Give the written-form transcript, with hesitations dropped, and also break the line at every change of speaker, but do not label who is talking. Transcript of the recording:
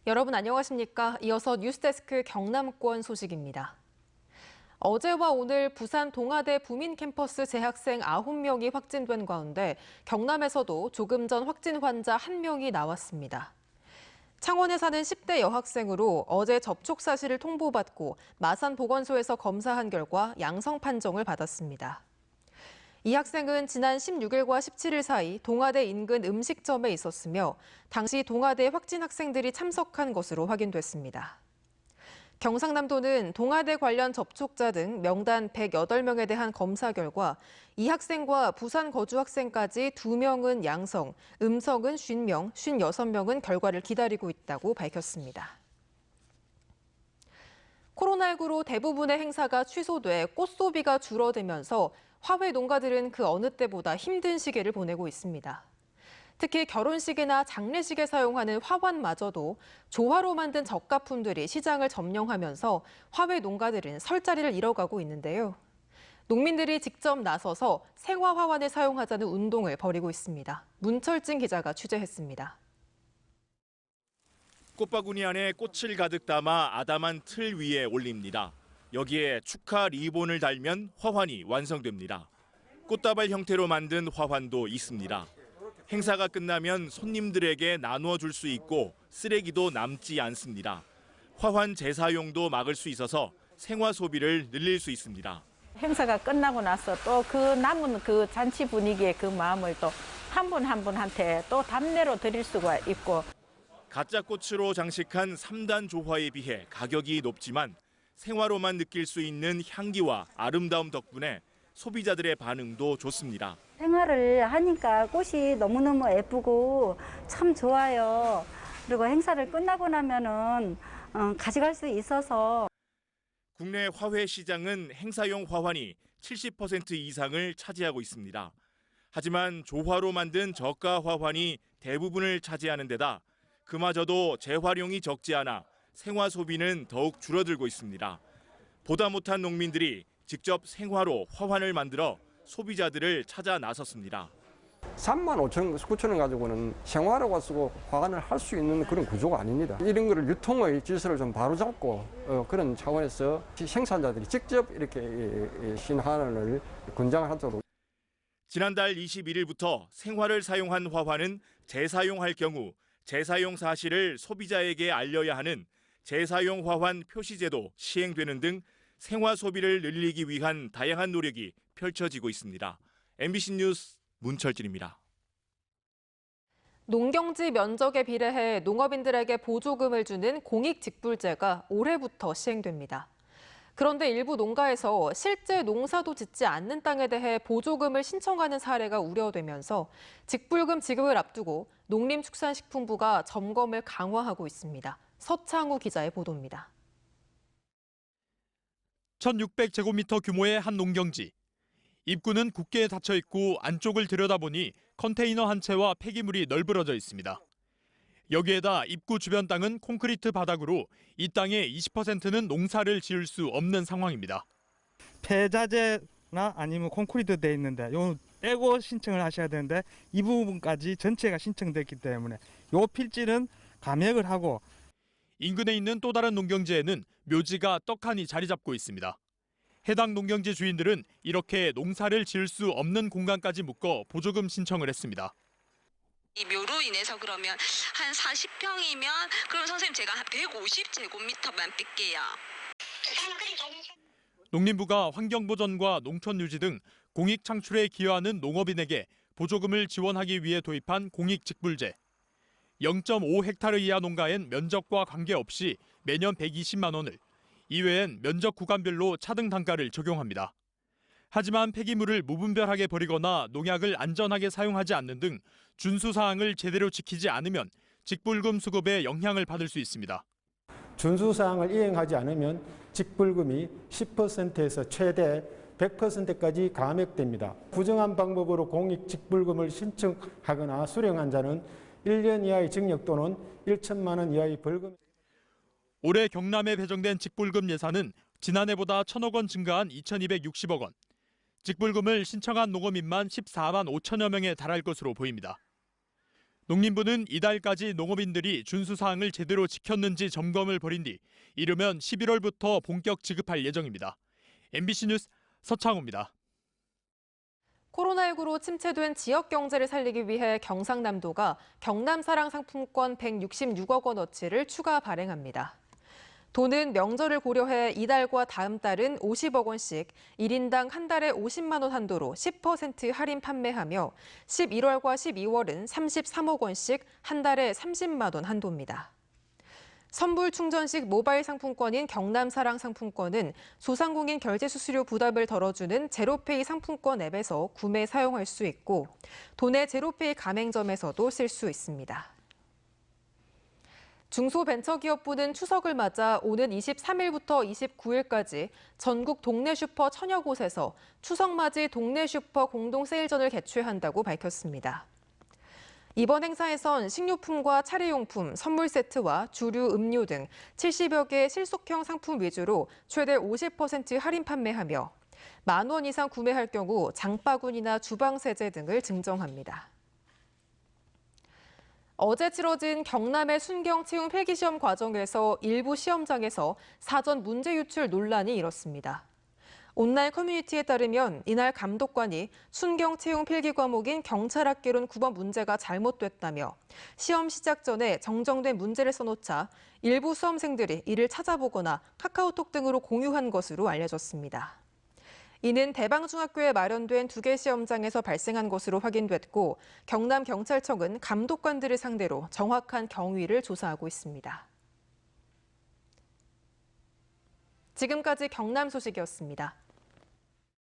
여러분 안녕하십니까? 이어서 뉴스데스크 경남권 소식입니다. 어제와 오늘 부산 동아대 부민 캠퍼스 재학생 9명이 확진된 가운데 경남에서도 조금 전 확진 환자 1명이 나왔습니다. 창원에 사는 10대 여학생으로 어제 접촉 사실을 통보받고 마산보건소에서 검사한 결과 양성 판정을 받았습니다. 이 학생은 지난 16일과 17일 사이 동아대 인근 음식점에 있었으며 당시 동아대 확진 학생들이 참석한 것으로 확인됐습니다. 경상남도는 동아대 관련 접촉자 등 명단 108명에 대한 검사 결과 이 학생과 부산 거주 학생까지 2명은 양성, 음성은 50명, 56명은 결과를 기다리고 있다고 밝혔습니다. 코로나19로 대부분의 행사가 취소돼 꽃소비가 줄어들면서 화훼 농가들은 그 어느 때보다 힘든 시기를 보내고 있습니다. 특히 결혼식이나 장례식에 사용하는 화환마저도 조화로 만든 저가품들이 시장을 점령하면서 화훼 농가들은 설 자리를 잃어가고 있는데요. 농민들이 직접 나서서 생화 화환을 사용하자는 운동을 벌이고 있습니다. 문철진 기자가 취재했습니다.
꽃바구니 안에 꽃을 가득 담아 아담한 틀 위에 올립니다. 여기에 축하 리본을 달면 화환이 완성됩니다. 꽃다발 형태로 만든 화환도 있습니다. 행사가 끝나면 손님들에게 나누어 줄 수 있고 쓰레기도 남지 않습니다. 화환 재사용도 막을 수 있어서 생화 소비를 늘릴 수 있습니다.
행사가 끝나고 나서 또 그 남은 그 잔치 분위기의 그 마음을 또 한 분 한 분한테 또 답례로 드릴 수가 있고.
가짜 꽃으로 장식한 3단 조화에 비해 가격이 높지만 생화로만 느낄 수 있는 향기와 아름다움 덕분에 소비자들의 반응도 좋습니다.
생화를 하니까 꽃이 너무너무 예쁘고 참 좋아요. 그리고 행사를 끝나고 나면은 가져갈 수 있어서.
국내 화훼 시장은 행사용 화환이 70% 이상을 차지하고 있습니다. 하지만 조화로 만든 저가 화환이 대부분을 차지하는 데다 그마저도 재활용이 적지 않아 생화 소비는 더욱 줄어들고 있습니다. 보다 못한 농민들이 직접 생화로 화환을 만들어 소비자들을 찾아 나섰습니다.
3만 5천, 9천 원 가지고는 생화로가 쓰고 화환을 할 수 있는 그런 구조가 아닙니다. 이런 거를 유통의 질서를 좀 바로잡고 그런 차원에서 생산자들이 직접 이렇게 신화환을 권장하도록.
지난달 21일부터 생화를 사용한 화환은 재사용할 경우 재사용 사실을 소비자에게 알려야 하는 재사용 화환 표시제도 시행되는 등 생화 소비를 늘리기 위한 다양한 노력이 펼쳐지고 있습니다. MBC 뉴스 문철진입니다.
농경지 면적에 비례해 농업인들에게 보조금을 주는 공익직불제가 올해부터 시행됩니다. 그런데 일부 농가에서 실제 농사도 짓지 않는 땅에 대해 보조금을 신청하는 사례가 우려되면서 직불금 지급을 앞두고 농림축산식품부가 점검을 강화하고 있습니다. 서창우 기자의 보도입니다.
1,600제곱미터 규모의 한 농경지. 입구는 굳게 닫혀 있고 안쪽을 들여다보니 컨테이너 한 채와 폐기물이 널브러져 있습니다. 여기에다 입구 주변 땅은 콘크리트 바닥으로 이 땅의 20%는 농사를 지을 수 없는 상황입니다.
폐자재나 아니면 콘크리트 돼 있는데 요 떼고 신청을 하셔야 되는데 이 부분까지 전체가 신청됐기 때문에 요 필지는 감액을 하고.
인근에 있는 또 다른 농경지에는 묘지가 떡하니 자리 잡고 있습니다. 해당 농경지 주인들은 이렇게 농사를 지을 수 없는 공간까지 묶어 보조금 신청을 했습니다.
이 묘로 인해서 그러면 한 40평이면 그럼 선생님 제가 한 150제곱미터만 뺄게요.
농림부가 환경보전과 농촌유지 등 공익 창출에 기여하는 농업인에게 보조금을 지원하기 위해 도입한 공익직불제. 0.5헥타르 이하 농가엔 면적과 관계없이 매년 120만 원을, 이외엔 면적 구간별로 차등 단가를 적용합니다. 하지만 폐기물을 무분별하게 버리거나 농약을 안전하게 사용하지 않는 등 준수 사항을 제대로 지키지 않으면 직불금 수급에 영향을 받을 수 있습니다.
준수 사항을 이행하지 않으면 직불금이 10%에서 최대 100%까지 감액됩니다. 부정한 방법으로 공익 직불금을 신청하거나 수령한 자는 1년 이하의 징역 또는 1천만 원 이하의 벌금.
올해 경남에 배정된 직불금 예산은 지난해보다 1,000억 원 증가한 2,260억 원. 직불금을 신청한 농어민만 14만 5천여 명에 달할 것으로 보입니다. 농림부는 이달까지 농업인들이 준수 사항을 제대로 지켰는지 점검을 벌인 뒤 이르면 11월부터 본격 지급할 예정입니다. MBC 뉴스 서창호입니다.
코로나19로 침체된 지역 경제를 살리기 위해 경상남도가 경남사랑 상품권 166억 원어치를 추가 발행합니다. 도는 명절을 고려해 이달과 다음 달은 50억 원씩 1인당 한 달에 50만 원 한도로 10% 할인 판매하며 11월과 12월은 33억 원씩 한 달에 30만 원 한도입니다. 선불 충전식 모바일 상품권인 경남사랑 상품권은 소상공인 결제 수수료 부담을 덜어주는 제로페이 상품권 앱에서 구매 사용할 수 있고 도내 제로페이 가맹점에서도 쓸 수 있습니다. 중소벤처기업부는 추석을 맞아 오는 23일부터 29일까지 전국 동네 슈퍼 1000여 곳에서 추석맞이 동네 슈퍼 공동 세일전을 개최한다고 밝혔습니다. 이번 행사에선 식료품과 차례용품, 선물 세트와 주류, 음료 등 70여 개 실속형 상품 위주로 최대 50% 할인 판매하며 10,000원 이상 구매할 경우 장바구니나 주방세제 등을 증정합니다. 어제 치러진 경남의 순경 채용 필기시험 과정에서 일부 시험장에서 사전 문제 유출 논란이 일었습니다. 온라인 커뮤니티에 따르면 이날 감독관이 순경 채용 필기 과목인 경찰학개론 9번 문제가 잘못됐다며 시험 시작 전에 정정된 문제를 써놓자 일부 수험생들이 이를 찾아보거나 카카오톡 등으로 공유한 것으로 알려졌습니다. 이는 대방중학교에 마련된 2개 시험장에서 발생한 것으로 확인됐고 경남경찰청은 감독관들을 상대로 정확한 경위를 조사하고 있습니다. 지금까지 경남 소식이었습니다.